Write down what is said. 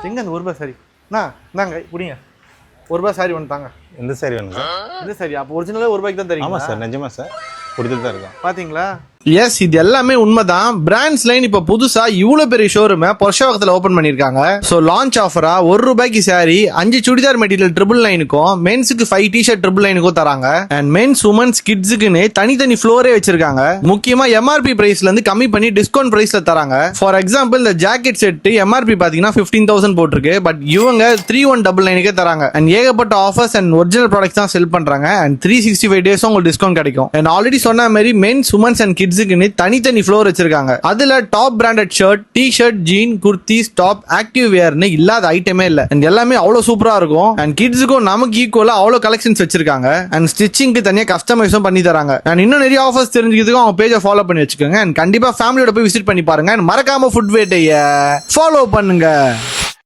எங்க அந்த ₹1 சாரி இந்தாங்க புடிங்க ₹1 சாரி ஒன்று தாங்க. எந்த சாரி வேணும் சார்? இந்த சாரி அப்போ ஒரிஜினலாக ₹1 தான் தெரியும். ஆமாம் சார், நிஜமா சார், கொடுத்துட்டு தான் இருக்கோம். பாத்தீங்களா? எஸ், இது எல்லாமே உண்மைதான். பிராண்ட்ஸ் லைன் இப்ப புதுசா இவ்வளவு பெரிய ஷோரூம் பொர்ஷவாக்கத்துல ஓபன் பண்ணிருக்காங்க. சோ லான்ச் ஆஃபரா ₹1 சாரி 5 சுடிதார் மெட்டீரியல் 999க்கும் மென்ஸுக்கு 5 டிஷர்ட் 999க்கும் தராங்க. அண்ட் மென்ஸ் உமன்ஸ் கிட்ஸுக்குன்னு தனித்தனி ஃப்ளோரே வச்சிருக்காங்க. முக்கியமா எம்ஆர்பி பிரைஸ்ல இருந்து கம்மி பண்ணி டிஸ்கவுண்ட் பிரைஸ்ல தராங்க. ஃபார் எக்ஸாம்பிள் இந்த ஜாக்கெட் செட் எம்ஆர்பி பாத்தீங்கன்னா 15,000 போட்டிருக்கு. பட் இவங்க 3199க்கே தராங்க. அண்ட் ஏகப்பட்ட ஆஃபர்ஸ் அண்ட் ஒரிஜினல் ப்ராடக்ட்ஸ் தான் செல் பண்றாங்க. அண்ட் 365 டேஸ் உங்களுக்கு டிஸ்கவுண்ட் கிடைக்கும். அண்ட் ஆல்ரெடி சொன்ன மாதிரி மென்ஸ் உமன்ஸ் அண்ட் கிட்ஸ் தனித்தனி ஃப்ளோர் வச்சிருக்காங்க. அதுல top branded shirt, T-shirt, jean, kurtis, top, active வேர்னு இல்லாத ஐட்டமே இல்ல. அண்ட் எல்லாமே அவ்வளவு சூப்பரா இருக்கும். அண்ட் கிட்ஸுக்கும் நமக்கு ஈக்குவலா அவ்வளவு கலெக்ஷன்ஸ் வச்சிருக்காங்க. அண்ட் ஸ்டிச்சிங்க்கு தனியா கஸ்டமைஸும் பண்ணி தராங்க. அண்ட் இன்னும் நிறைய ஆஃபர்ஸ் தெரிஞ்சுக்கிறதுக்கும் அவங்க பேஜை ஃபாலோ பண்ணி வச்சுக்கோங்க. அண்ட் கண்டிப்பா ஃபேமிலியோட போய் விசிட் பண்ணி பாருங்க. அண்ட் மறக்காம ஃபுட் வேட்டைய ஃபாலோ பண்ணுங்க.